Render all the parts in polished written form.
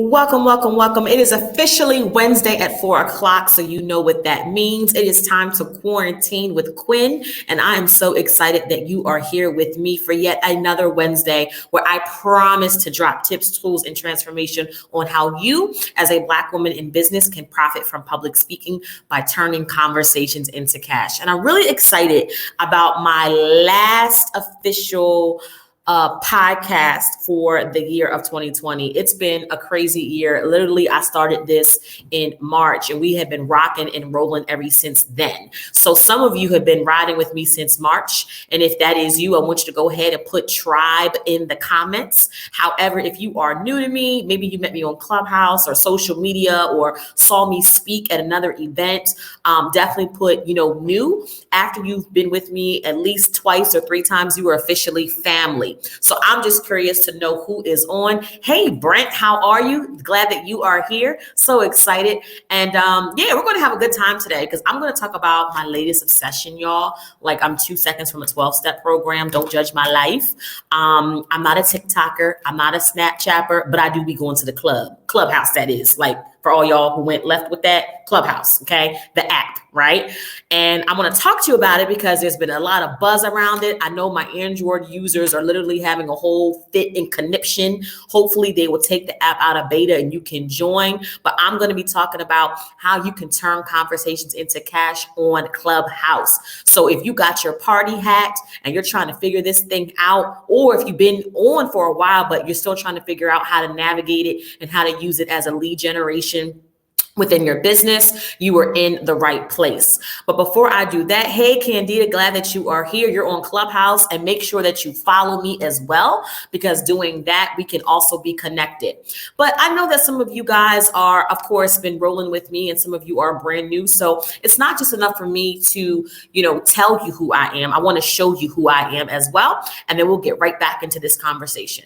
Welcome, welcome, welcome. It is officially Wednesday at 4 o'clock, so you know what that means. It is time to quarantine with Quinn, and I am so excited that you are here with me for yet another Wednesday where I promise to drop tips, tools, and transformation on how you, as a Black woman in business, can profit from public speaking by turning conversations into cash. And I'm really excited about my last official podcast for the year of 2020. It's been a crazy year. Literally, I started this in March and we have been rocking and rolling ever since then. So some of you have been riding with me since March. And if that is you, I want you to go ahead and put tribe in the comments. However, if you are new to me, maybe you met me on Clubhouse or social media or saw me speak at another event, definitely put, new. After you've been with me at least twice or three times, you are officially family. So I'm just curious to know who is on. Hey, Brent, how are you? Glad that you are here. So excited. And we're going to have a good time today because I'm going to talk about my latest obsession, y'all. Like I'm 2 seconds from a 12-step program. Don't judge my life. I'm not a TikToker. I'm not a Snapchatper, but I do be going to the Clubhouse, that is. Like, for all y'all who went left with that, Clubhouse, okay? The app, right? And I'm going to talk to you about it because there's been a lot of buzz around it. I know my Android users are literally having a whole fit and conniption. Hopefully they will take the app out of beta and you can join. But I'm going to be talking about how you can turn conversations into cash on Clubhouse. So if you got your party hat and you're trying to figure this thing out, or if you've been on for a while, but you're still trying to figure out how to navigate it and how to use it as a lead generation within your business, you are in the right place. But before I do that, hey, Candida, glad that you are here. You're on Clubhouse, and make sure that you follow me as well, because doing that, we can also be connected. But I know that some of you guys are, of course, been rolling with me, and some of you are brand new. So it's not just enough for me to, tell you who I am. I want to show you who I am as well. And then we'll get right back into this conversation.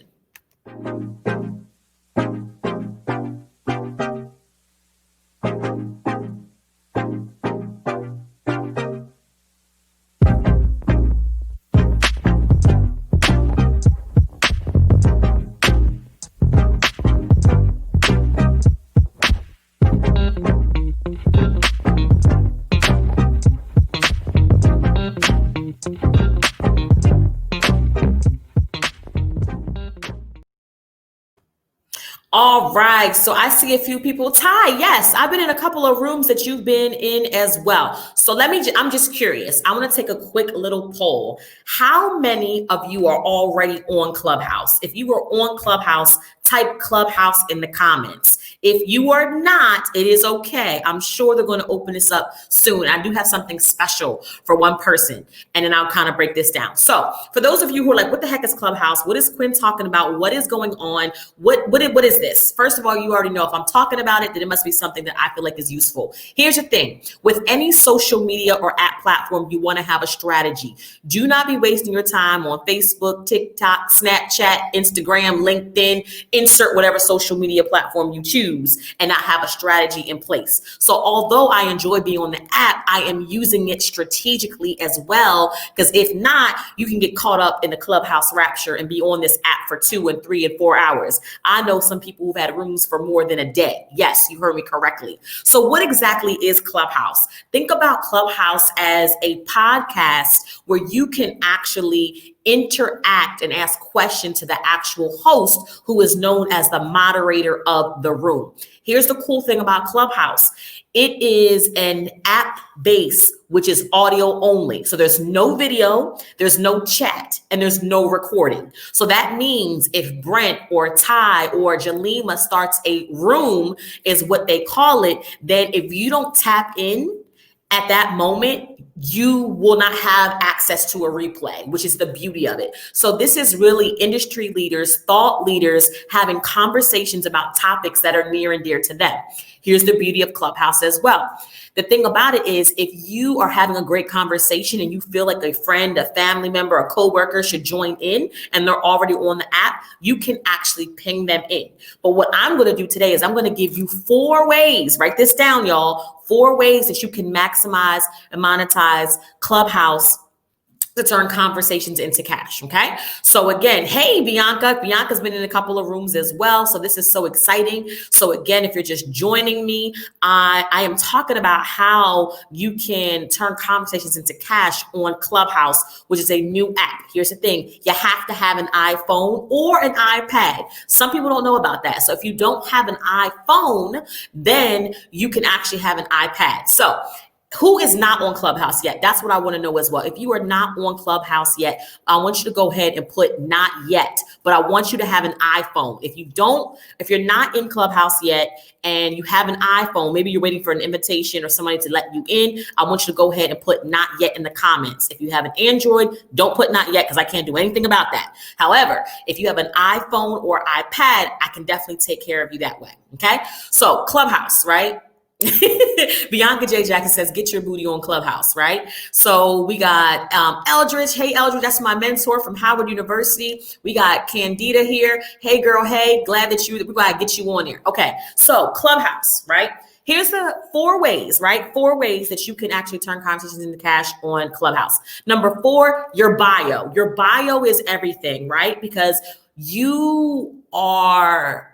All right. So I see a few people. Ty, yes, I've been in a couple of rooms that you've been in as well. So I'm just curious. I want to take a quick little poll. How many of you are already on Clubhouse? If you are on Clubhouse, type Clubhouse in the comments. If you are not, it is okay. I'm sure they're going to open this up soon. I do have something special for one person, and then I'll kind of break this down. So for those of you who are like, what the heck is Clubhouse? What is Quinn talking about? What is going on? What is this? First of all, you already know if I'm talking about it, then it must be something that I feel like is useful. Here's the thing. With any social media or app platform, you want to have a strategy. Do not be wasting your time on Facebook, TikTok, Snapchat, Instagram, LinkedIn, insert whatever social media platform you choose, and not have a strategy in place. So although I enjoy being on the app, I am using it strategically as well, because if not, you can get caught up in the Clubhouse rapture and be on this app for 2 and 3 and 4 hours. I know some people who've had rooms for more than a day. Yes, you heard me correctly. So what exactly is Clubhouse? Think about Clubhouse as a podcast where you can actually interact and ask questions to the actual host, who is known as the moderator of the room. Here's the cool thing about Clubhouse. It is an app base, which is audio only. So there's no video, there's no chat, and there's no recording. So that means if Brent or Ty or Jalima starts a room, is what they call it, then if you don't tap in at that moment, you will not have access to a replay, which is the beauty of it. So this is really industry leaders, thought leaders having conversations about topics that are near and dear to them. Here's the beauty of Clubhouse as well. The thing about it is, if you are having a great conversation and you feel like a friend, a family member, a coworker should join in and they're already on the app, you can actually ping them in. But what I'm going to do today is I'm going to give you 4 ways, write this down, y'all, 4 ways that you can maximize and monetize Clubhouse to turn conversations into cash. Okay. So again, hey, Bianca's been in a couple of rooms as well. So this is so exciting. So again, if you're just joining me, I am talking about how you can turn conversations into cash on Clubhouse, which is a new app. Here's the thing. You have to have an iPhone or an iPad. Some people don't know about that. So if you don't have an iPhone, then you can actually have an iPad. So who is not on Clubhouse yet? That's what I want to know as well. If you are not on Clubhouse yet, I want you to go ahead and put not yet, but I want you to have an iPhone. If you're not in Clubhouse yet and you have an iPhone, maybe you're waiting for an invitation or somebody to let you in, I want you to go ahead and put not yet in the comments. If you have an Android, don't put not yet because I can't do anything about that. However, if you have an iPhone or iPad, I can definitely take care of you that way. Okay. So Clubhouse, right? Bianca J. Jackson says, get your booty on Clubhouse, right? So we got Eldridge. Hey, Eldridge, that's my mentor from Howard University. We got Candida here. Hey, girl. Hey, glad that we got to get you on here. Okay, so Clubhouse, right? Here's the 4 ways, right? 4 ways that you can actually turn conversations into cash on Clubhouse. Number 4, your bio. Your bio is everything, right? Because you are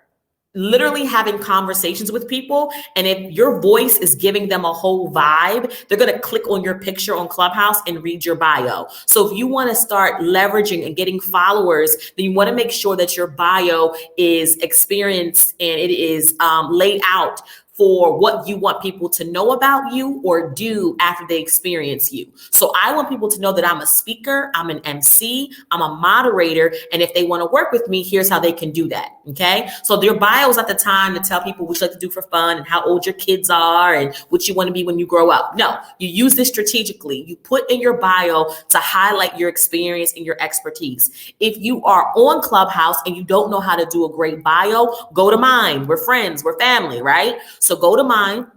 literally having conversations with people. And if your voice is giving them a whole vibe, they're going to click on your picture on Clubhouse and read your bio. So if you want to start leveraging and getting followers, then you want to make sure that your bio is experienced and it is laid out for what you want people to know about you or do after they experience you. So I want people to know that I'm a speaker, I'm an MC, I'm a moderator, and if they want to work with me, here's how they can do that, okay? So your bio is at the time to tell people what you like to do for fun and how old your kids are and what you want to be when you grow up. No, you use this strategically. You put in your bio to highlight your experience and your expertise. If you are on Clubhouse and you don't know how to do a great bio, go to mine. We're friends, we're family, right? So go to mine,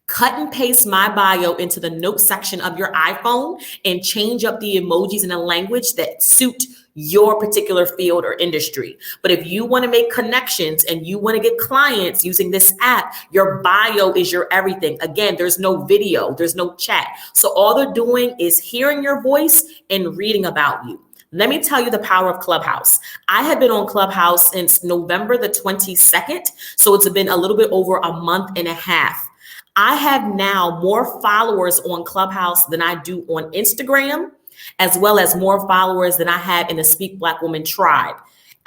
cut and paste my bio into the notes section of your iPhone and change up the emojis and the language that suit your particular field or industry. But if you want to make connections and you want to get clients using this app, your bio is your everything. Again, there's no video, there's no chat. So all they're doing is hearing your voice and reading about you. Let me tell you the power of Clubhouse. I have been on Clubhouse since November the 22nd. So it's been a little bit over a month and a half. I have now more followers on Clubhouse than I do on Instagram, as well as more followers than I have in the Speak Black Woman tribe.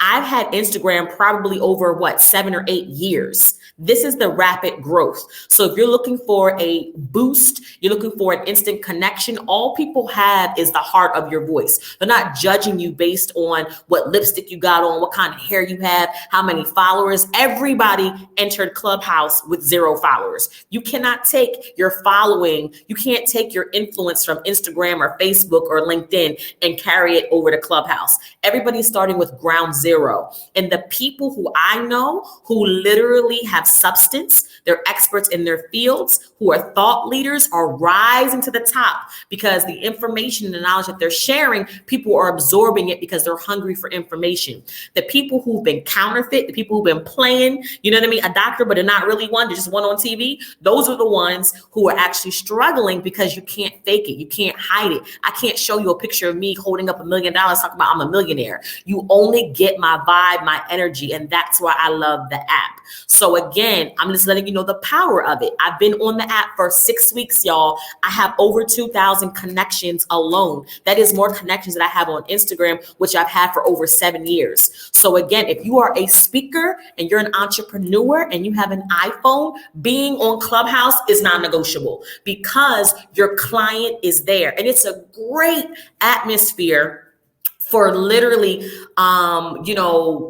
I've had Instagram probably over 7 or 8 years. This is the rapid growth. So if you're looking for a boost, you're looking for an instant connection, all people have is the heart of your voice. They're not judging you based on what lipstick you got on, what kind of hair you have, how many followers. Everybody entered Clubhouse with 0 followers. You cannot take your following, you can't take your influence from Instagram or Facebook or LinkedIn and carry it over to Clubhouse. Everybody's starting with ground zero. And the people who I know who literally have substance, they're experts in their fields, who are thought leaders, are rising to the top because the information and the knowledge that they're sharing, people are absorbing it because they're hungry for information. The people who've been counterfeit, the people who've been playing, you know what I mean, a doctor, but they're not really one, they're just one on TV. Those are the ones who are actually struggling because you can't fake it. You can't hide it. I can't show you a picture of me holding up $1 million talking about I'm a millionaire. You only get my vibe, my energy, and that's why I love the app. So again, I'm just letting you know the power of it. I've been on the app for 6 weeks, y'all. I have over 2,000 connections alone. That is more connections that I have on Instagram, which I've had for over 7 years. So again, if you are a speaker and you're an entrepreneur and you have an iPhone, being on Clubhouse is non-negotiable because your client is there. And it's a great atmosphere for literally,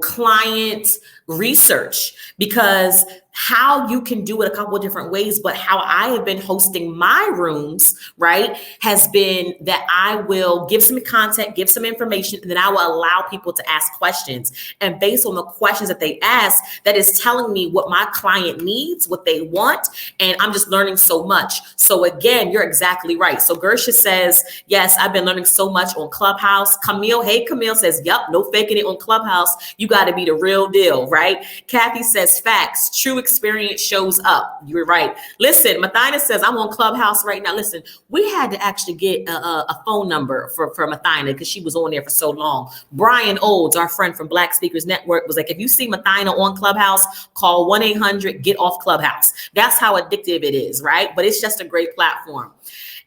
client research, because how you can do it a couple of different ways, but how I have been hosting my rooms, right, has been that I will give some content, give some information, and then I will allow people to ask questions. And based on the questions that they ask, that is telling me what my client needs, what they want, and I'm just learning so much. So again, you're exactly right. So Gersha says, yes, I've been learning so much on Clubhouse. Camille says, yep, no faking it on Clubhouse. You got to be the real deal, right? right? Kathy says facts. True experience shows up. You're right. Listen, Mathina says I'm on Clubhouse right now. Listen, we had to actually get a phone number for Mathina because she was on there for so long. Brian Olds, our friend from Black Speakers Network, was like, if you see Mathina on Clubhouse, call 1-800-GET-OFF Clubhouse. That's how addictive it is, right? But it's just a great platform.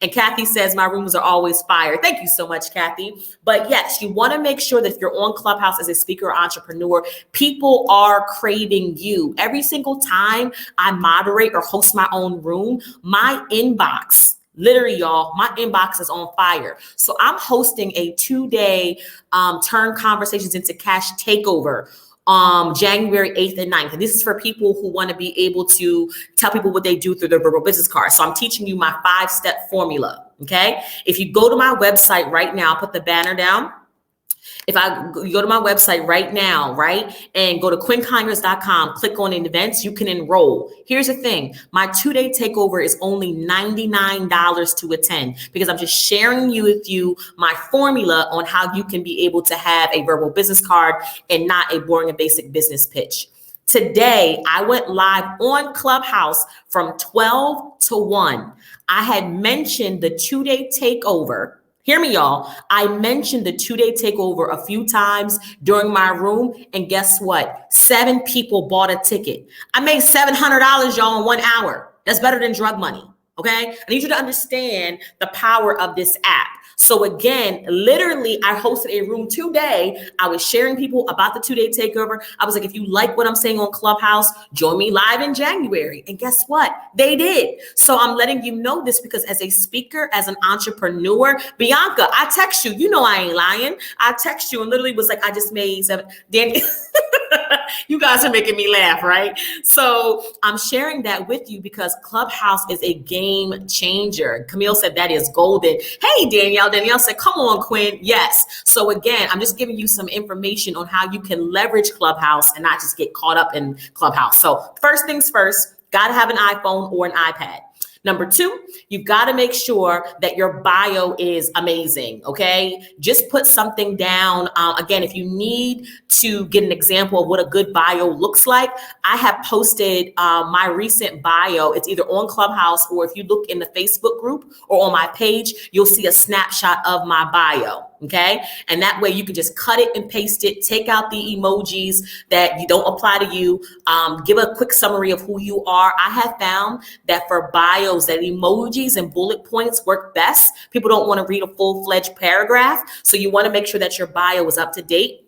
And Kathy says, my rooms are always fire. Thank you so much, Kathy. But yes, you want to make sure that if you're on Clubhouse as a speaker or entrepreneur, people are craving you. Every single time I moderate or host my own room, my inbox, literally, y'all, my inbox is on fire. So I'm hosting a 2-day Turn Conversations into Cash takeover January 8th and 9th. And this is for people who want to be able to tell people what they do through their verbal business card. So I'm teaching you my 5-step formula. Okay. If you go to my website right now, I'll put the banner down. If you go to my website right now, right, and go to quinconyers.com, click on events, you can enroll. Here's the thing. My 2-day takeover is only $99 to attend because I'm just sharing with you my formula on how you can be able to have a verbal business card and not a boring and basic business pitch. Today, I went live on Clubhouse from 12 to 1. I had mentioned the 2-day takeover. Hear me, y'all. I mentioned the 2-day takeover a few times during my room, and guess what? 7 people bought a ticket. I made $700, y'all, in 1 hour. That's better than drug money, okay? I need you to understand the power of this app. So again, literally, I hosted a room today. I was sharing people about the 2-day takeover. I was like, if you like what I'm saying on Clubhouse, join me live in January. And guess what? They did. So I'm letting you know this because as a speaker, as an entrepreneur, Bianca, I text you. You know I ain't lying. I text you and literally was like, I just made 7. Danny, you guys are making me laugh, right? So I'm sharing that with you because Clubhouse is a game changer. Camille said that is golden. Hey, Danielle. Danielle said, come on, Quinn. Yes. So again, I'm just giving you some information on how you can leverage Clubhouse and not just get caught up in Clubhouse. So first things first, got to have an iPhone or an iPad. Number 2, you've got to make sure that your bio is amazing, okay? Just put something down. Again, if you need to get an example of what a good bio looks like, I have posted my recent bio. It's either on Clubhouse or if you look in the Facebook group or on my page, you'll see a snapshot of my bio. Okay. And that way you can just cut it and paste it, take out the emojis that you don't apply to you, give a quick summary of who you are. I have found that for bios that emojis and bullet points work best. People don't want to read a full-fledged paragraph. So you want to make sure that your bio is up to date.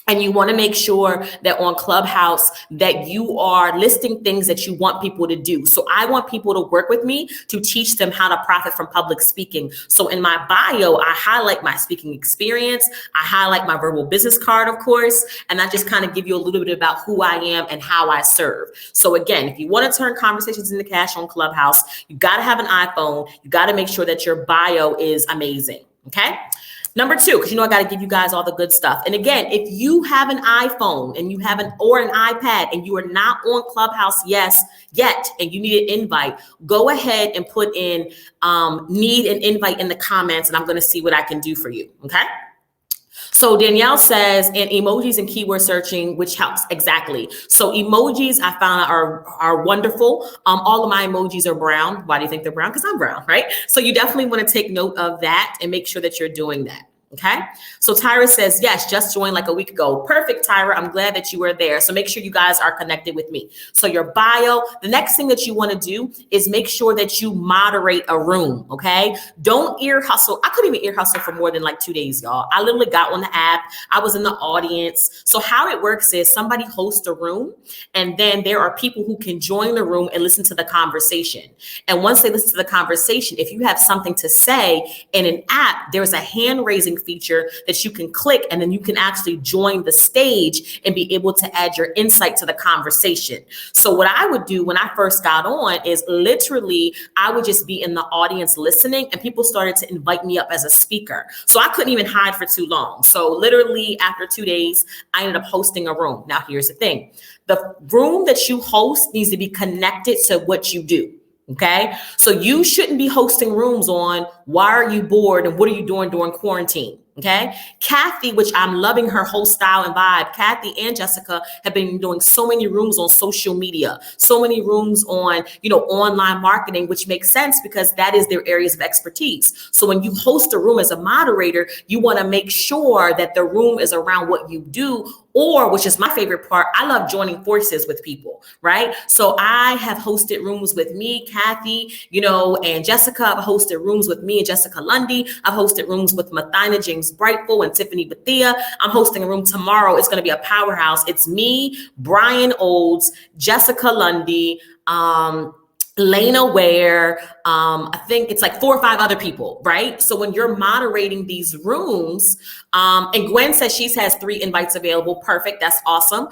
And you want to make sure that on Clubhouse that you are listing things that you want people to do. So I want people to work with me to teach them how to profit from public speaking. So in my bio, I highlight my speaking experience. I highlight my verbal business card, of course, and I just kind of give you a little bit about who I am and how I serve. So again, if you want to turn conversations into cash on Clubhouse, you got to have an iPhone. You got to make sure that your bio is amazing. Okay. Number 2, because I got to give you guys all the good stuff. And again, if you have an iPhone and you have an iPad and you are not on Clubhouse yet, and you need an invite, go ahead and put in need an invite in the comments, and I'm going to see what I can do for you. Okay. So Danielle says, and emojis and keyword searching, which helps. Exactly. So emojis I found are wonderful. All of my emojis are brown. Why do you think they're brown? Because I'm brown, right? So you definitely want to take note of that and make sure that you're doing that. Okay. So Tyra says, yes, just joined like a week ago. Perfect, Tyra. I'm glad that you were there. So make sure you guys are connected with me. So your bio, the next thing that you want to do is make sure that you moderate a room. Okay. Don't ear hustle. I couldn't even ear hustle for more than like 2 days, y'all. I literally got on the app. I was in the audience. So how it works is somebody hosts a room and then there are people who can join the room and listen to the conversation. And once they listen to the conversation, if you have something to say in an app, there's a hand raising feature that you can click and then you can actually join the stage and be able to add your insight to the conversation. So what I would do when I first got on is literally I would just be in the audience listening and people started to invite me up as a speaker. So I couldn't even hide for too long. So literally after 2 days, I ended up hosting a room. Now here's the thing. The room that you host needs to be connected to what you do. Okay. So you shouldn't be hosting rooms on why are you bored and what are you doing during quarantine? Okay. Kathy, which I'm loving her whole style and vibe. Kathy and Jessica have been doing so many rooms on social media, so many rooms on, online marketing, which makes sense because that is their areas of expertise. So when you host a room as a moderator, you want to make sure that the room is around what you do, or, which is my favorite part, I love joining forces with people, right? So I have hosted rooms with me, Kathy, and Jessica. I've hosted rooms with me and Jessica Lundy. I've hosted rooms with Mathina James Brightful and Tiffany Bethia. I'm hosting a room tomorrow. It's going to be a powerhouse. It's me, Brian Olds, Jessica Lundy, Lena Ware, I think it's like 4 or 5 other people, right? So when you're moderating these rooms, and Gwen says she has 3 invites available. Perfect. That's awesome.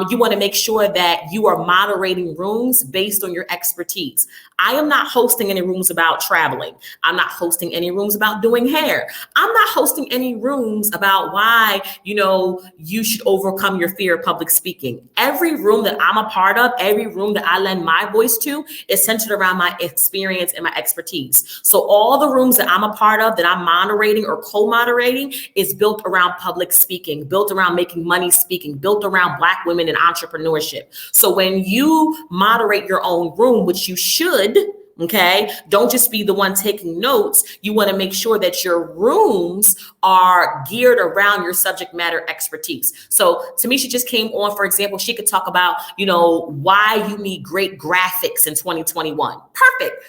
You want to make sure that you are moderating rooms based on your expertise. I am not hosting any rooms about traveling. I'm not hosting any rooms about doing hair. I'm not hosting any rooms about why, you should overcome your fear of public speaking. Every room that I'm a part of, every room that I lend my voice to is centered around my experience and my expertise. So all the rooms that I'm a part of, that I'm moderating or co-moderating, is built around public speaking, built around making money speaking, built around Black women and entrepreneurship. So when you moderate your own room, which you should, okay, don't just be the one taking notes. You want to make sure that your rooms are geared around your subject matter expertise. So Tamisha just came on, for example, she could talk about, why you need great graphics in 2021. Perfect.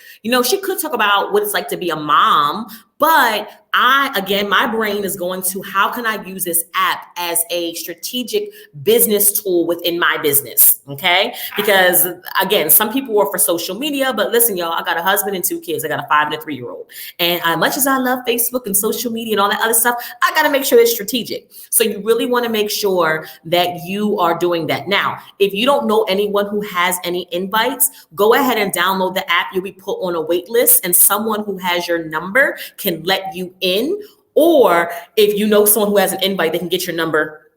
She could talk about what it's like to be a mom, but my brain is going to, how can I use this app as a strategic business tool within my business? Okay. Because again, some people are for social media, but listen, y'all, I got a husband and 2 kids. I got a 5 and a 3-year-old. And as much as I love Facebook and social media and all that other stuff, I got to make sure it's strategic. So you really want to make sure that you are doing that. Now, if you don't know anyone who has any invites, go ahead and download the app. You'll be put on a wait list and someone who has your number can let you in. Or if you know someone who has an invite, they can get your number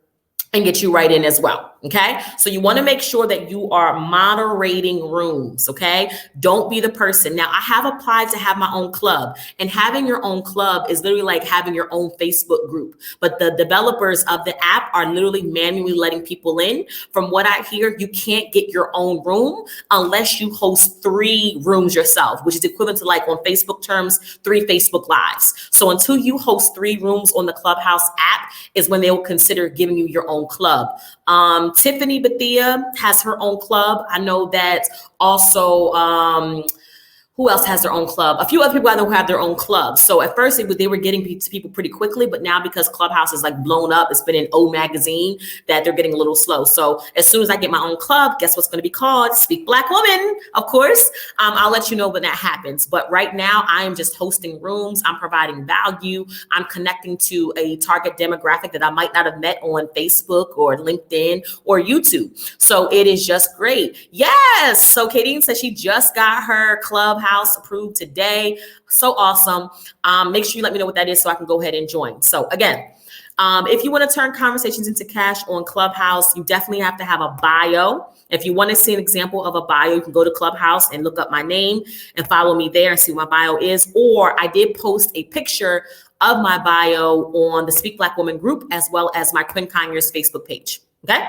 and get you right in as well. Okay. So you want to make sure that you are moderating rooms. Okay. Don't be the person. Now, I have applied to have my own club, and having your own club is literally like having your own Facebook group. But the developers of the app are literally manually letting people in. From what I hear, you can't get your own room unless you host 3 rooms yourself, which is equivalent to, like, on Facebook terms, 3 Facebook lives. So until you host 3 rooms on the Clubhouse app is when they will consider giving you your own club. Tiffany Bethia has her own club. I know that also, who else has their own club? A few other people I know who have their own club. So at first they were getting to people pretty quickly, but now because Clubhouse is like blown up, it's been in O Magazine, that they're getting a little slow. So as soon as I get my own club, guess what's going to be called? Speak Black Woman, of course. I'll let you know when that happens. But right now I am just hosting rooms. I'm providing value. I'm connecting to a target demographic that I might not have met on Facebook or LinkedIn or YouTube. So it is just great. Yes. So Kadeen said she just got her Clubhouse approved today. So awesome. Make sure you let me know what that is so I can go ahead and join. So again, if you want to turn conversations into cash on Clubhouse, you definitely have to have a bio. If you want to see an example of a bio, you can go to Clubhouse and look up my name and follow me there and see what my bio is. Or I did post a picture of my bio on the Speak Black Woman group, as well as my Quinn Conyers Facebook page. Okay.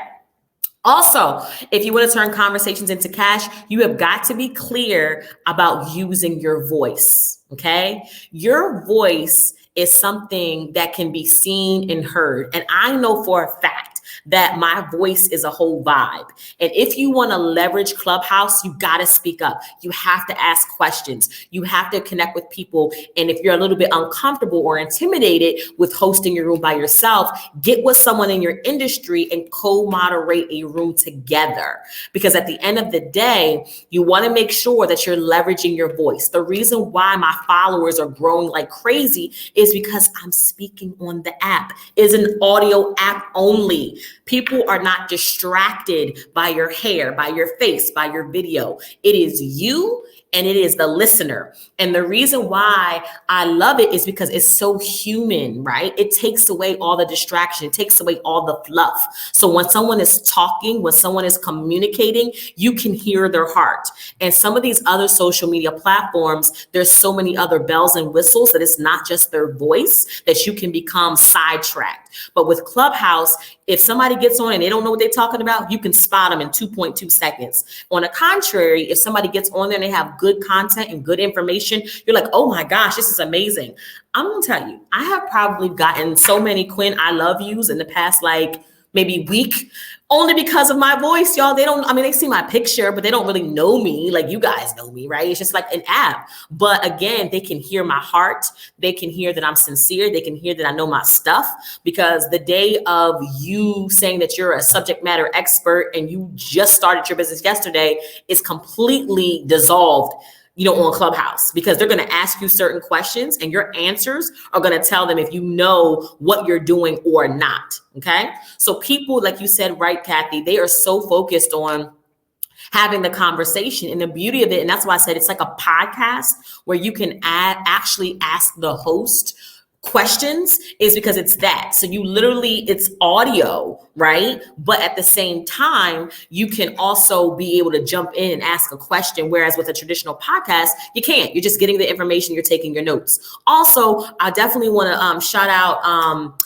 Also, if you want to turn conversations into cash, you have got to be clear about using your voice. Okay. Your voice is something that can be seen and heard. And I know for a fact that my voice is a whole vibe. And if you want to leverage Clubhouse, you got to speak up. You have to ask questions. You have to connect with people. And if you're a little bit uncomfortable or intimidated with hosting your room by yourself, get with someone in your industry and co-moderate a room together. Because at the end of the day, you want to make sure that you're leveraging your voice. The reason why my followers are growing like crazy is because I'm speaking on the app. It's an audio app only. People are not distracted by your hair, by your face, by your video. It is you and it is the listener. And the reason why I love it is because it's so human, right? It takes away all the distraction, it takes away all the fluff. So when someone is talking, when someone is communicating, you can hear their heart. And some of these other social media platforms, there's so many other bells and whistles that it's not just their voice, that you can become sidetracked. But with Clubhouse, if somebody gets on and they don't know what they're talking about, you can spot them in 2.2 seconds. On the contrary, if somebody gets on there and they have good content and good information, you're like, oh my gosh, this is amazing. I'm gonna tell you, I have probably gotten so many Quinn I love yous in the past, like maybe week, only because of my voice, y'all. They see my picture, but they don't really know me like you guys know me, right? It's just like an app. But again, they can hear my heart. They can hear that I'm sincere. They can hear that I know my stuff, because the day of you saying that you're a subject matter expert and you just started your business yesterday is completely dissolved, on Clubhouse, because they're going to ask you certain questions and your answers are going to tell them if you know what you're doing or not. Okay. So people, like you said, right, Kathy, they are so focused on having the conversation, and the beauty of it. And that's why I said it's like a podcast where you can actually ask the host questions, is because it's that. So you literally, it's audio, right? But at the same time, you can also be able to jump in and ask a question. Whereas with a traditional podcast, you can't. You're just getting the information, you're taking your notes. Also, I definitely want to shout out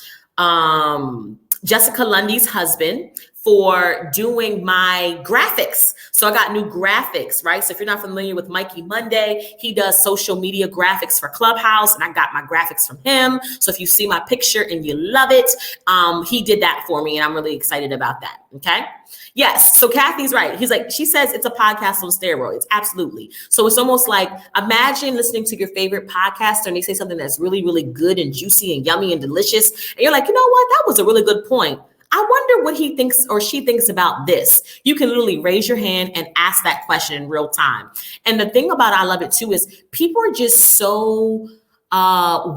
Jessica Lundy's husband for doing my graphics. So I got new graphics, right? So if you're not familiar with Mikey Monday, he does social media graphics for Clubhouse, and I got my graphics from him. So if you see my picture and you love it, he did that for me, and I'm really excited about that, okay? Yes, so Kathy's right. She says it's a podcast on steroids. Absolutely. So it's almost like, imagine listening to your favorite podcaster and they say something that's really, really good and juicy and yummy and delicious. And you're like, you know what? That was a really good point. I wonder what he thinks or she thinks about this. You can literally raise your hand and ask that question in real time. And the thing about I love it too is people are just so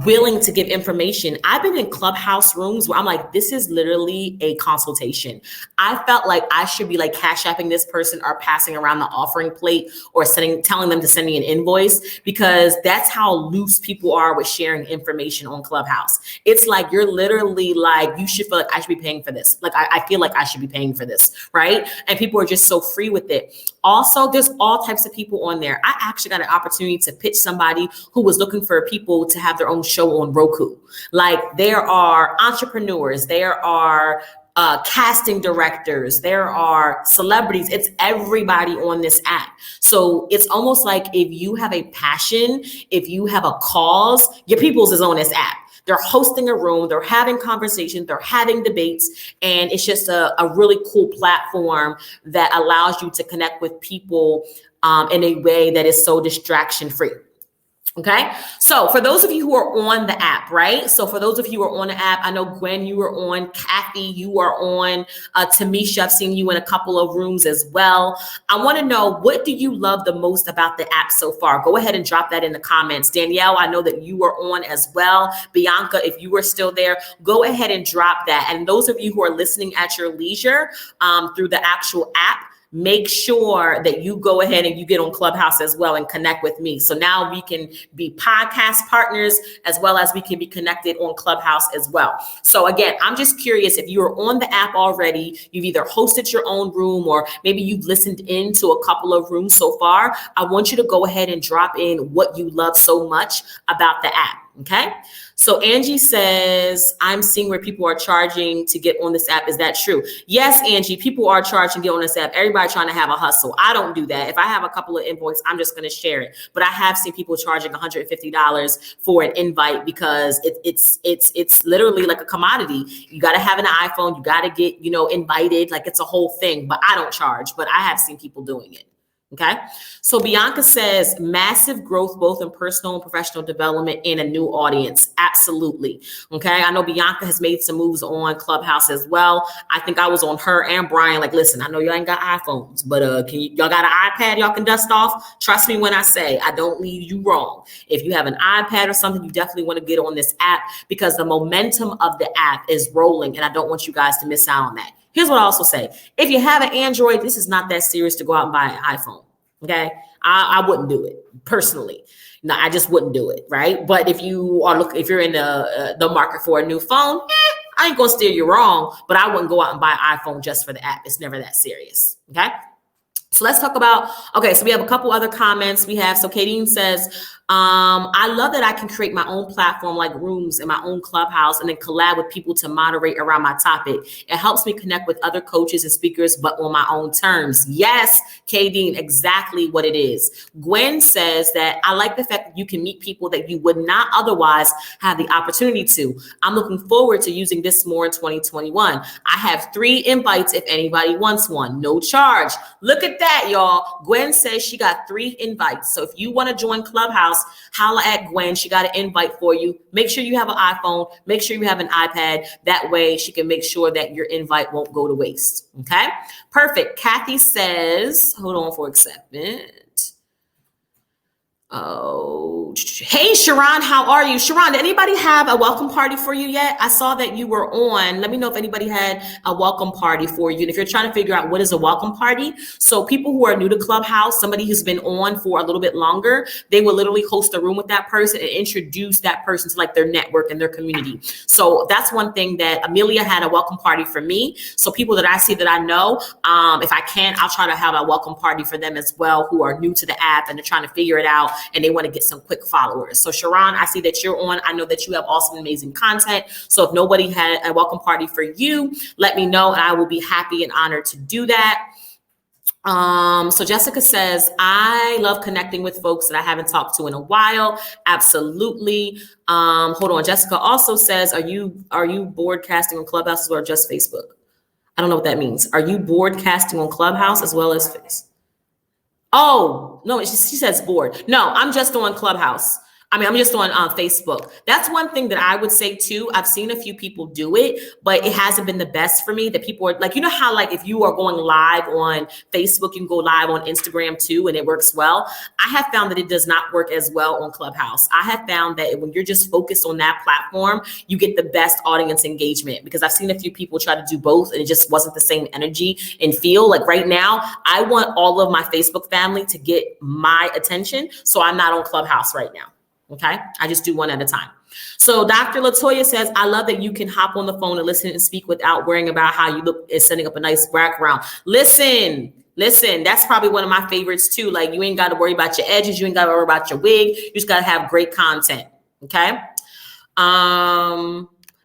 willing to give information. I've been in Clubhouse rooms where I'm like, this is literally a consultation. I felt like I should be like cash apping this person or passing around the offering plate or telling them to send me an invoice, because that's how loose people are with sharing information on Clubhouse. It's like, you're literally like, you should feel like I should be paying for this. Like, I feel like I should be paying for this, right? And people are just so free with it. Also, there's all types of people on there. I actually got an opportunity to pitch somebody who was looking for people to have their own show on Roku. Like, there are entrepreneurs, there are casting directors, there are celebrities. It's everybody on this app. So it's almost like if you have a passion, if you have a cause, your people's is on this app. They're hosting a room, they're having conversations, they're having debates, and it's just a really cool platform that allows you to connect with people in a way that is so distraction free. Okay. So for those of you who are on the app, right? So for those of you who are on the app, I know Gwen, you are on, Kathy, you are on, Tamisha, I've seen you in a couple of rooms as well. I want to know, what do you love the most about the app so far? Go ahead and drop that in the comments. Danielle, I know that you are on as well. Bianca, if you are still there, go ahead and drop that. And those of you who are listening at your leisure through the actual app, make sure that you go ahead and you get on Clubhouse as well and connect with me. So now we can be podcast partners as well as we can be connected on Clubhouse as well. So again, I'm just curious, if you're on the app already, you've either hosted your own room or maybe you've listened into a couple of rooms so far, I want you to go ahead and drop in what you love so much about the app. Okay. So Angie says, I'm seeing where people are charging to get on this app. Is that true? Yes, Angie, people are charging to get on this app. Everybody trying to have a hustle. I don't do that. If I have a couple of invoices, I'm just going to share it. But I have seen people charging $150 for an invite because it's literally like a commodity. You got to have an iPhone. You got to get, invited. Like, it's a whole thing, but I don't charge, but I have seen people doing it. Okay. So Bianca says massive growth, both in personal and professional development and a new audience. Absolutely. Okay. I know Bianca has made some moves on Clubhouse as well. I think I was on her and Brian. Like, listen, I know y'all ain't got iPhones, but y'all got an iPad y'all can dust off? Trust me when I say I don't leave you wrong. If you have an iPad or something, you definitely want to get on this app because the momentum of the app is rolling, and I don't want you guys to miss out on that. Here's what I also say. If you have an Android, this is not that serious to go out and buy an iPhone. Okay. I wouldn't do it personally. No, I just wouldn't do it, right? But if you're in the market for a new phone, I ain't gonna steer you wrong, but I wouldn't go out and buy an iPhone just for the app. It's never that serious, okay? So let's talk about, okay, so we have a couple other comments we have. So Kadeen says, I love that I can create my own platform like rooms in my own Clubhouse and then collab with people to moderate around my topic. It helps me connect with other coaches and speakers, but on my own terms. Yes, Kadeen, exactly what it is. Gwen says that I like the fact that you can meet people that you would not otherwise have the opportunity to. I'm looking forward to using this more in 2021. I have 3 invites if anybody wants one, no charge. Look at that, y'all. Gwen says she got 3 invites. So if you want to join Clubhouse, holla at Gwen. She got an invite for you. Make sure you have an iPhone. Make sure you have an iPad. That way she can make sure that your invite won't go to waste. Okay? Perfect. Kathy says, hold on for a second. Oh, hey, Sharon, how are you? Sharon, did anybody have a welcome party for you yet? I saw that you were on. Let me know if anybody had a welcome party for you. And if you're trying to figure out what is a welcome party, so people who are new to Clubhouse, somebody who's been on for a little bit longer, they will literally host a room with that person and introduce that person to like their network and their community. So that's one thing that Amelia had a welcome party for me. So people that I see that I know, if I can, I'll try to have a welcome party for them as well, who are new to the app and they're trying to figure it out and they want to get some quick followers. So Sharon, I see that you're on. I know that you have awesome, amazing content. So if nobody had a welcome party for you, let me know and I will be happy and honored to do that. So Jessica says, I love connecting with folks that I haven't talked to in a while. Absolutely. Hold on. Jessica also says, are you broadcasting on Clubhouse or just Facebook? I don't know what that means. Are you broadcasting on Clubhouse as well as Facebook? Oh, no, she says board. No, I'm just on Clubhouse. I'm just on Facebook. That's one thing that I would say too. I've seen a few people do it, but it hasn't been the best for me. That people are like, you know how like if you are going live on Facebook, you can go live on Instagram too, and it works well. I have found that it does not work as well on Clubhouse. I have found that when you're just focused on that platform, you get the best audience engagement because I've seen a few people try to do both and it just wasn't the same energy and feel. Like right now, I want all of my Facebook family to get my attention. So I'm not on Clubhouse right now. Okay, I just do one at a time. So Dr. Latoya says, I love that you can hop on the phone and listen and speak without worrying about how you look and setting up a nice background. Listen, that's probably one of my favorites too. Like you ain't got to worry about your edges. You ain't got to worry about your wig. You just got to have great content. Okay.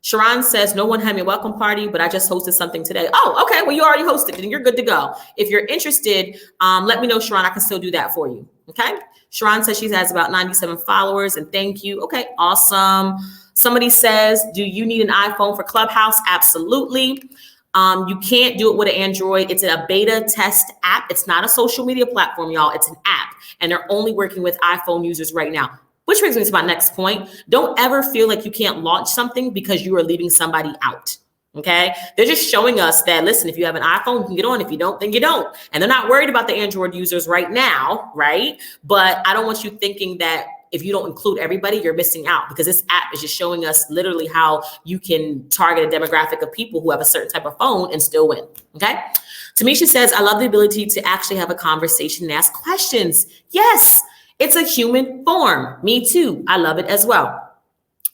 Sharon says, no one had me a welcome party, but I just hosted something today. Oh, okay. Well, you already hosted it and you're good to go. If you're interested, let me know, Sharon. I can still do that for you. Okay. Sharon says she has about 97 followers and thank you. Okay, awesome. Somebody says, do you need an iPhone for Clubhouse? Absolutely. You can't do it with an Android. It's a beta test app. It's not a social media platform, y'all. It's an app and they're only working with iPhone users right now. Which brings me to my next point. Don't ever feel like you can't launch something because you are leaving somebody out. Okay, they're just showing us that, listen, if you have an iPhone, you can get on. If you don't, then you don't. And they're not worried about the Android users right now, right? But I don't want you thinking that if you don't include everybody, you're missing out because this app is just showing us literally how you can target a demographic of people who have a certain type of phone and still win. Okay. Tamisha says, I love the ability to actually have a conversation and ask questions. Yes, it's a human form. Me too. I love it as well.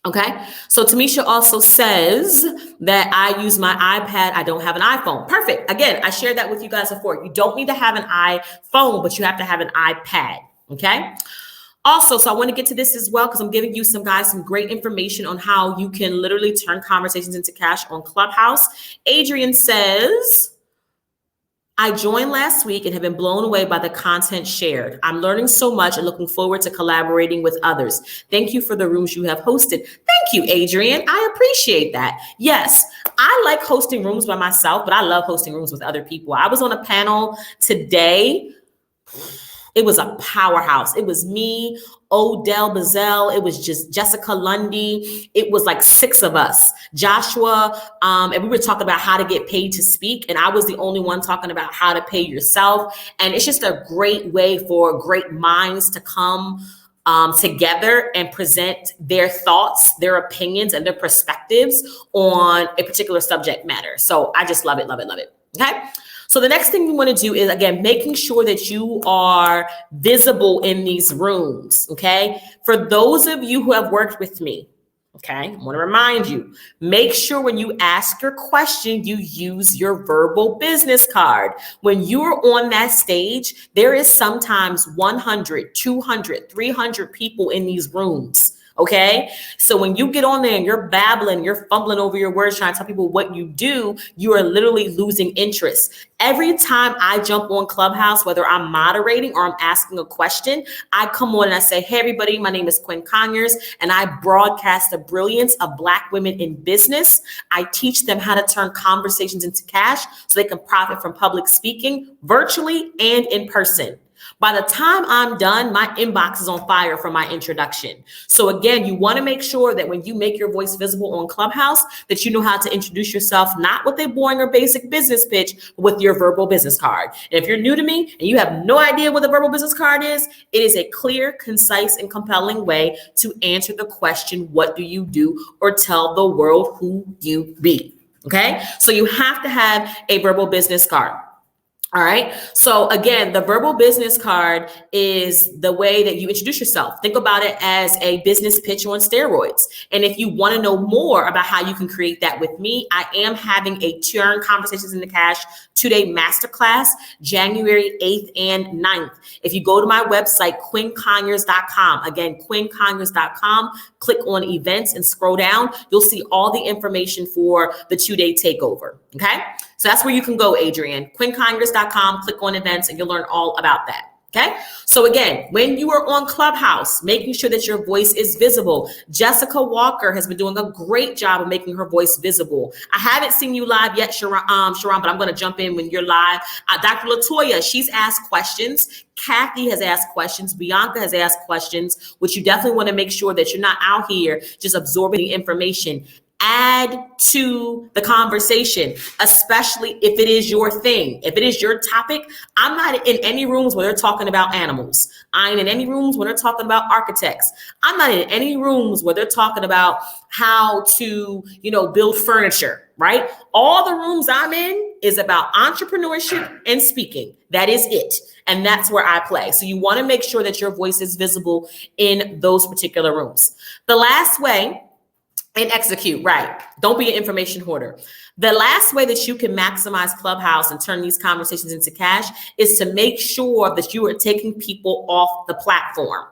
Okay, so Tamisha also says that I use my iPad. I don't have an iPhone. Perfect. Again, I shared that with you guys before. You don't need to have an iPhone, but you have to have an iPad. Okay. Also, so I want to get to this as well because I'm giving you some great information on how you can literally turn conversations into cash on Clubhouse. Adrian says, I joined last week and have been blown away by the content shared. I'm learning so much and looking forward to collaborating with others. Thank you for the rooms you have hosted. Thank you, Adrian. I appreciate that. Yes, I like hosting rooms by myself, but I love hosting rooms with other people. I was on a panel today. It was a powerhouse. It was me, Odell Bazell. It was just Jessica Lundy. It was like 6 of us, Joshua. And we were talking about how to get paid to speak. And I was the only one talking about how to pay yourself. And it's just a great way for great minds to come together and present their thoughts, their opinions, and their perspectives on a particular subject matter. So I just love it, love it, love it. Okay. So the next thing you want to do is, again, making sure that you are visible in these rooms, okay? For those of you who have worked with me, okay, I want to remind you, make sure when you ask your question, you use your verbal business card. When you're on that stage, there is sometimes 100, 200, 300 people in these rooms. Okay. So when you get on there and you're babbling, you're fumbling over your words, trying to tell people what you do, you are literally losing interest. Every time I jump on Clubhouse, whether I'm moderating or I'm asking a question, I come on and I say, hey, everybody, my name is Quinn Conyers, and I broadcast the brilliance of Black women in business. I teach them how to turn conversations into cash so they can profit from public speaking virtually and in person. By the time I'm done, my inbox is on fire from my introduction. So again, you want to make sure that when you make your voice visible on Clubhouse, that you know how to introduce yourself, not with a boring or basic business pitch, but with your verbal business card. And if you're new to me and you have no idea what the verbal business card is, it is a clear, concise, and compelling way to answer the question, what do you do? Or tell the world who you be. Okay? So you have to have a verbal business card. All right. So again, the verbal business card is the way that you introduce yourself. Think about it as a business pitch on steroids. And if you want to know more about how you can create that with me, I am having a Turn Conversations into Cash 2-day masterclass, January 8th and 9th. If you go to my website, QuinnConyers.com, again, QuinnConyers.com, click on events and scroll down, you'll see all the information for the 2-day takeover. Okay. So that's where you can go, Adrienne. QuinnConyers.com, click on events, and you'll learn all about that. Okay. So again, when you are on Clubhouse, making sure that your voice is visible. Jessica Walker has been doing a great job of making her voice visible. I haven't seen you live yet, Sharon, but I'm going to jump in when you're live. Dr. Latoya, she's asked questions. Kathy has asked questions. Bianca has asked questions, which you definitely want to make sure that you're not out here just absorbing the information. Add to the conversation, especially if it is your thing. If it is your topic, I'm not in any rooms where they're talking about animals. I ain't in any rooms where they're talking about architects. I'm not in any rooms where they're talking about how to, build furniture, right? All the rooms I'm in is about entrepreneurship and speaking. That is it. And that's where I play. So you want to make sure that your voice is visible in those particular rooms. The last way, and execute, right? Don't be an information hoarder. The last way that you can maximize Clubhouse and turn these conversations into cash is to make sure that you are taking people off the platform.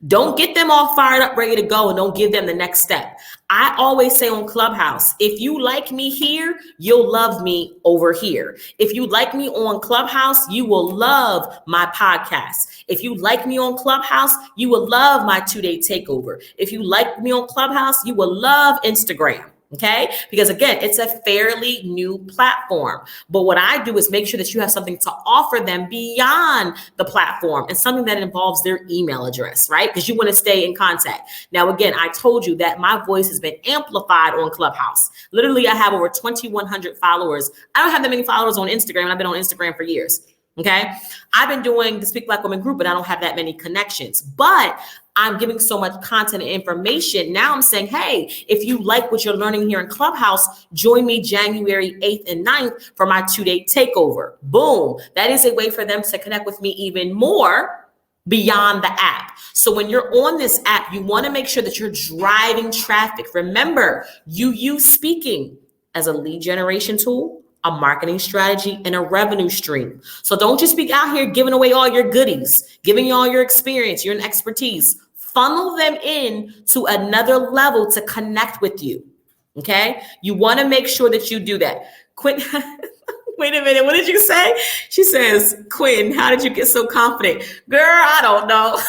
Don't get them all fired up, ready to go, and don't give them the next step. I always say on Clubhouse, if you like me here, you'll love me over here. If you like me on Clubhouse, you will love my podcast. If you like me on Clubhouse, you will love my 2-day takeover. If you like me on Clubhouse, you will love Instagram. Okay, because again, it's a fairly new platform. But what I do is make sure that you have something to offer them beyond the platform and something that involves their email address, right? Because you want to stay in contact. Now, again, I told you that my voice has been amplified on Clubhouse. Literally, I have over 2,100 followers. I don't have that many followers on Instagram, and I've been on Instagram for years. Okay, I've been doing the Speak Black Women group, but I don't have that many connections. But I'm giving so much content and information. Now I'm saying, hey, if you like what you're learning here in Clubhouse, join me January 8th and 9th for my 2-day takeover. Boom. That is a way for them to connect with me even more beyond the app. So when you're on this app, you want to make sure that you're driving traffic. Remember, you use speaking as a lead generation tool, a marketing strategy, and a revenue stream. So don't just be out here giving away all your goodies, giving you all your experience, your expertise. Funnel them in to another level to connect with you. Okay? You want to make sure that you do that. Quinn, wait a minute. What did you say? She says, Quinn, how did you get so confident? Girl, I don't know.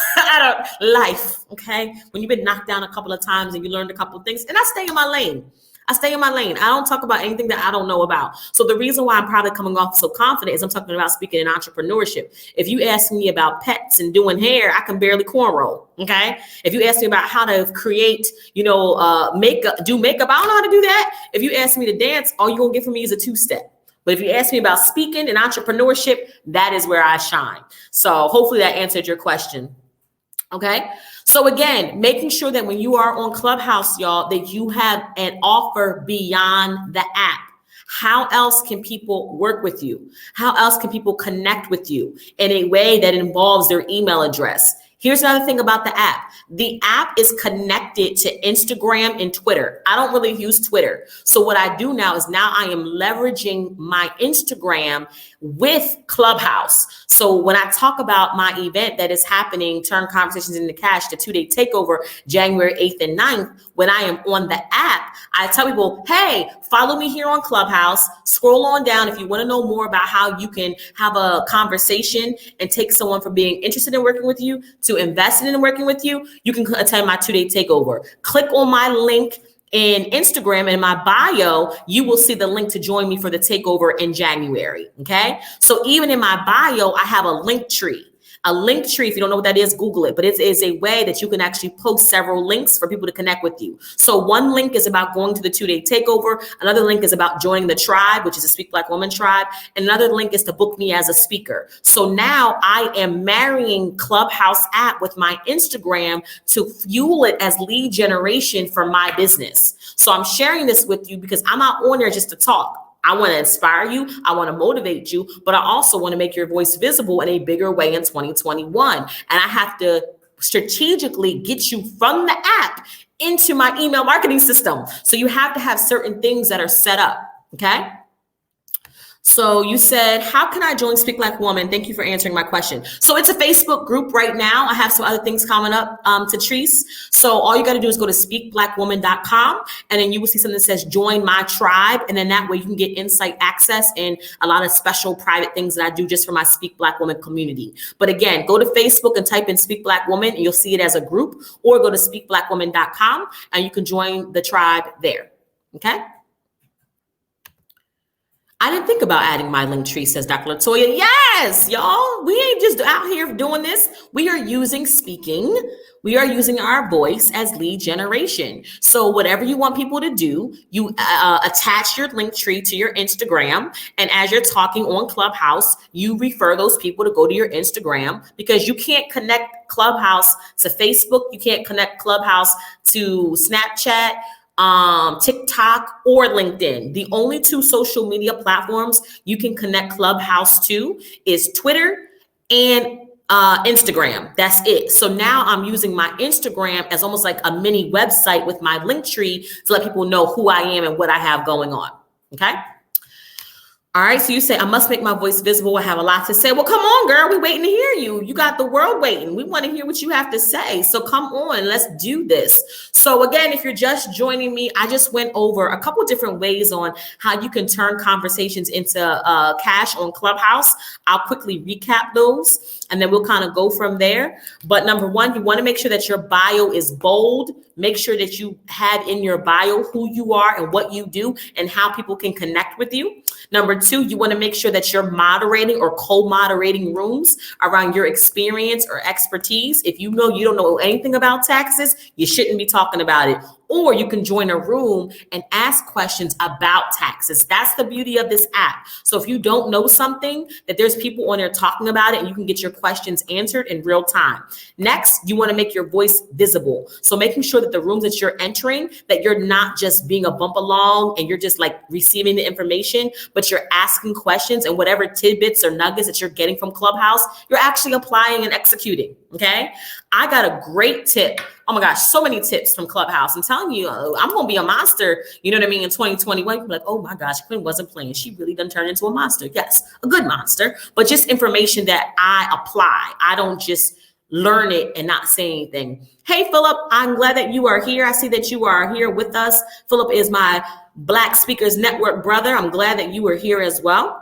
Life. Okay? When you've been knocked down a couple of times and you learned a couple of things, and I stay in my lane. I don't talk about anything that I don't know about. So the reason why I'm probably coming off so confident is I'm talking about speaking in entrepreneurship. If you ask me about pets and doing hair, I can barely cornrow. Okay. If you ask me about how to create, makeup, do makeup, I don't know how to do that. If you ask me to dance, all you're going to get from me is a 2-step. But if you ask me about speaking and entrepreneurship, that is where I shine. So hopefully that answered your question. Okay. So again, making sure that when you are on Clubhouse, y'all, that you have an offer beyond the app. How else can people work with you? How else can people connect with you in a way that involves their email address? Here's another thing about the app. The app is connected to Instagram and Twitter. I don't really use Twitter. So what I do now is I am leveraging my Instagram with Clubhouse. So when I talk about my event that is happening, Turn Conversations into Cash, the 2-day takeover, January 8th and 9th, when I am on the app, I tell people, hey, follow me here on Clubhouse. Scroll on down if you want to know more about how you can have a conversation and take someone from being interested in working with you to invested in working with you. You can attend my 2-day takeover. Click on my link in Instagram, and in my bio, you will see the link to join me for the takeover in January. Okay. So even in my bio, I have a link tree. A link tree, if you don't know what that is, Google it. But it is a way that you can actually post several links for people to connect with you. So one link is about going to the 2-day takeover. Another link is about joining the tribe, which is a Speak Black Woman tribe. And another link is to book me as a speaker. So now I am marrying Clubhouse app with my Instagram to fuel it as lead generation for my business. So I'm sharing this with you because I'm not on there just to talk. I want to inspire you. I want to motivate you, but I also want to make your voice visible in a bigger way in 2021. And I have to strategically get you from the app into my email marketing system. So you have to have certain things that are set up. Okay. So you said, how can I join Speak Black Woman? Thank you for answering my question. So it's a Facebook group right now. I have some other things coming up, Tatrice. So all you got to do is go to speakblackwoman.com, and then you will see something that says join my tribe. And then that way you can get insight access and a lot of special private things that I do just for my Speak Black Woman community. But again, go to Facebook and type in Speak Black Woman and you'll see it as a group, or go to speakblackwoman.com and you can join the tribe there. Okay. I didn't think about adding my link tree, says Dr. Latoya. Yes, y'all, we ain't just out here doing this. We are using speaking. We are using our voice as lead generation. So whatever you want people to do, you attach your link tree to your Instagram. And as you're talking on Clubhouse, you refer those people to go to your Instagram, because you can't connect Clubhouse to Facebook. You can't connect Clubhouse to Snapchat, TikTok, or LinkedIn. The only two social media platforms you can connect Clubhouse to is Twitter and Instagram. That's it. So now I'm using my Instagram as almost like a mini website with my link tree to let people know who I am and what I have going on. Okay. All right, so you say, I must make my voice visible. I have a lot to say. Well, come on, girl. We're waiting to hear you. You got the world waiting. We want to hear what you have to say. So come on, let's do this. So again, if you're just joining me, I just went over a couple different ways on how you can turn conversations into cash on Clubhouse. I'll quickly recap those, and then we'll kind of go from there. But number one, you want to make sure that your bio is bold. Make sure that you have in your bio who you are and what you do and how people can connect with you. Number two, you want to make sure that you're moderating or co-moderating rooms around your experience or expertise. If you know you don't know anything about taxes, you shouldn't be talking about it. Or you can join a room and ask questions about taxes. That's the beauty of this app. So if you don't know something, that there's people on there talking about it, and you can get your questions answered in real time. Next, you want to make your voice visible. So making sure that the rooms that you're entering, that you're not just being a bump along and you're just like receiving the information, but you're asking questions, and whatever tidbits or nuggets that you're getting from Clubhouse, you're actually applying and executing. Okay. I got a great tip. Oh my gosh, so many tips from Clubhouse. I'm telling you, I'm going to be a monster. You know what I mean? In 2021, you're like, oh my gosh, Quinn wasn't playing. She really done turned into a monster. Yes, a good monster, but just information that I apply. I don't just learn it and not say anything. Hey, Philip, I'm glad that you are here. I see that you are here with us. Philip is my Black Speakers Network brother. I'm glad that you are here as well.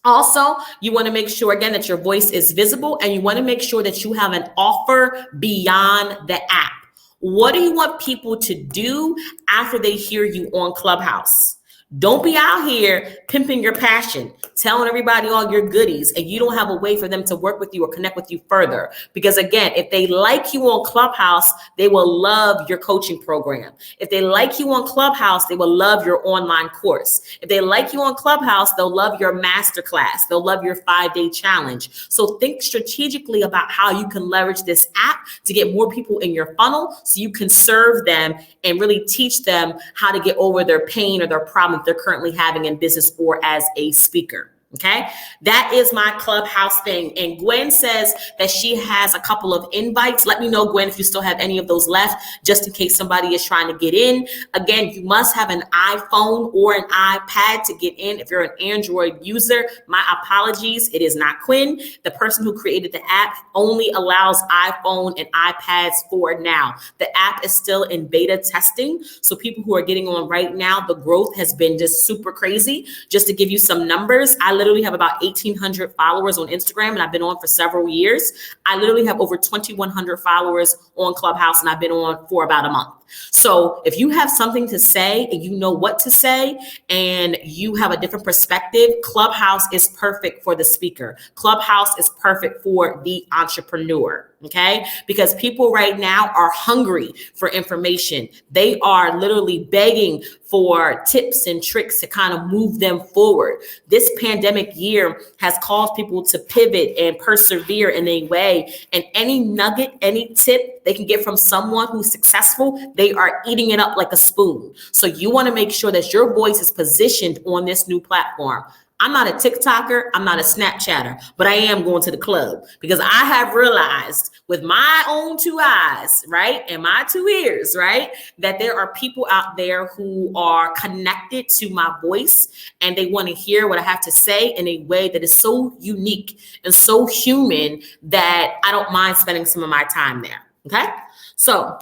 Also, you want to make sure, again, that your voice is visible, and you want to make sure that you have an offer beyond the app. What do you want people to do after they hear you on Clubhouse? Don't be out here pimping your passion, telling everybody all your goodies, and you don't have a way for them to work with you or connect with you further. Because again, if they like you on Clubhouse, they will love your coaching program. If they like you on Clubhouse, they will love your online course. If they like you on Clubhouse, they'll love your masterclass. They'll love your 5-day challenge. So think strategically about how you can leverage this app to get more people in your funnel so you can serve them and really teach them how to get over their pain or their problem problem that they're currently having in business or as a speaker. Okay, that is my Clubhouse thing. And Gwen says that she has a couple of invites. Let me know, Gwen, if you still have any of those left, just in case somebody is trying to get in. Again, you must have an iPhone or an iPad to get in. If you're an Android user, my apologies. It is not Quinn. The person who created the app only allows iPhone and iPads for now. The app is still in beta testing. So people who are getting on right now, the growth has been just super crazy. Just to give you some numbers, I literally have about 1,800 followers on Instagram, and I've been on for several years. I literally have over 2,100 followers on Clubhouse, and I've been on for about a month. So if you have something to say and you know what to say and you have a different perspective, Clubhouse is perfect for the speaker. Clubhouse is perfect for the entrepreneur. Okay, because people right now are hungry for information. They are literally begging for tips and tricks to kind of move them forward. This pandemic year has caused people to pivot and persevere in a way. And any nugget, any tip they can get from someone who's successful, they are eating it up like a spoon. So you want to make sure that your voice is positioned on this new platform. I'm not a TikToker, I'm not a Snapchatter, but I am going to the club because I have realized with my own two eyes, right, and my two ears, right, that there are people out there who are connected to my voice and they want to hear what I have to say in a way that is so unique and so human that I don't mind spending some of my time there, okay? So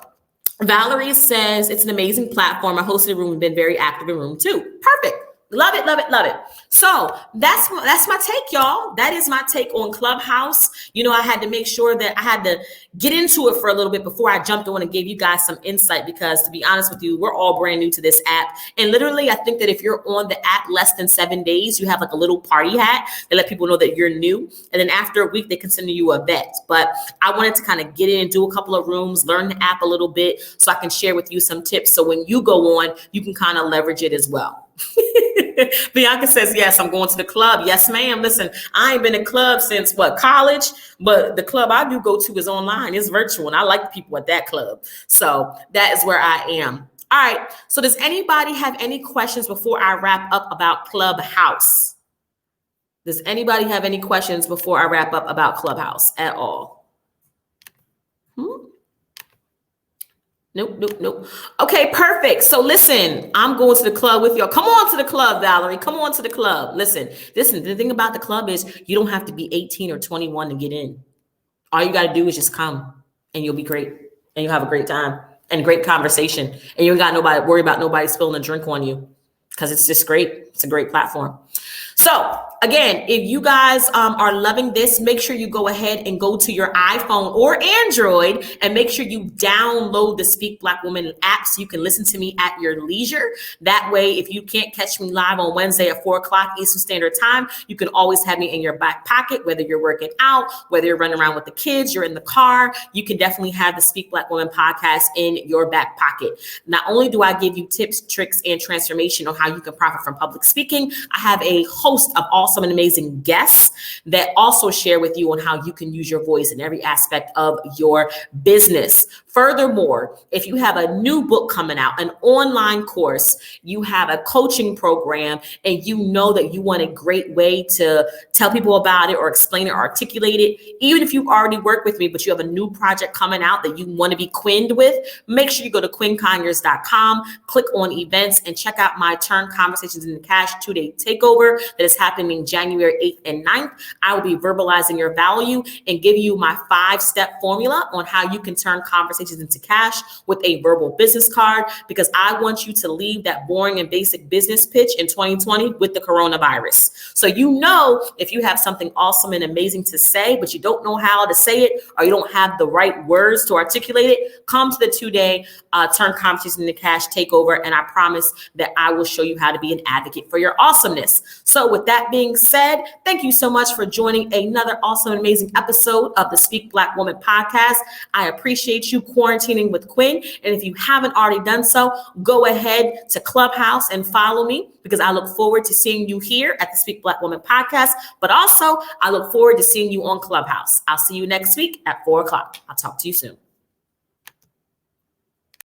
Valerie says, it's an amazing platform. I hosted a room and been very active in room too. Perfect. Love it, love it, love it. So that's my take, y'all. That is my take on Clubhouse. You know, I had to make sure that I had to get into it for a little bit before I jumped on and gave you guys some insight, because to be honest with you, we're all brand new to this app. And literally, I think that if you're on the app less than 7 days, you have like a little party hat. They let people know that you're new. And then after a week, they consider you a vet. But I wanted to kind of get in and do a couple of rooms, learn the app a little bit so I can share with you some tips. So when you go on, you can kind of leverage it as well. Bianca says, yes, I'm going to the club. Yes, ma'am. Listen, I ain't been in club since college, but the club I do go to is online. It's virtual. And I like the people at that club. So that is where I am. All right. So does anybody have any questions before I wrap up about Clubhouse? Does anybody have any questions before I wrap up about Clubhouse at all? Nope. Okay, perfect. So listen, I'm going to the club with y'all. Come on to the club, Valerie. Come on to the club. Listen, the thing about the club is you don't have to be 18 or 21 to get in. All you got to do is just come and you'll be great. And you'll have a great time and great conversation. And you ain't got nobody worry about nobody spilling a drink on you, because it's just great. It's a great platform. So again, if you guys are loving this, make sure you go ahead and go to your iPhone or Android and make sure you download the Speak Black Woman app so you can listen to me at your leisure. That way, if you can't catch me live on Wednesday at 4 o'clock Eastern Standard Time, you can always have me in your back pocket, whether you're working out, whether you're running around with the kids, you're in the car, you can definitely have the Speak Black Woman podcast in your back pocket. Not only do I give you tips, tricks, and transformation on how you can profit from public speaking, I have a host of awesome and amazing guests that also share with you on how you can use your voice in every aspect of your business. Furthermore, if you have a new book coming out, an online course, you have a coaching program, and you know that you want a great way to tell people about it or explain it or articulate it, even if you already work with me, but you have a new project coming out that you want to be quinned with, make sure you go to quinconyers.com, click on events, and check out my Turn Conversations into Cash 2-day takeover that is happening January 8th and 9th. I will be verbalizing your value and give you my 5-step formula on how you can turn conversations into cash with a verbal business card, because I want you to leave that boring and basic business pitch in 2020 with the coronavirus. So you know, if you have something awesome and amazing to say, but you don't know how to say it, or you don't have the right words to articulate it, come to the 2-day Turn Conversations into Cash takeover, and I promise that I will show you how to be an advocate for your awesomeness. So with that being said, thank you so much for joining another awesome and amazing episode of the Speak Black Woman podcast. I appreciate you quarantining with Quinn. And if you haven't already done so, go ahead to Clubhouse and follow me, because I look forward to seeing you here at the Speak Black Woman podcast. But also, I look forward to seeing you on Clubhouse. I'll see you next week at 4 o'clock. I'll talk to you soon.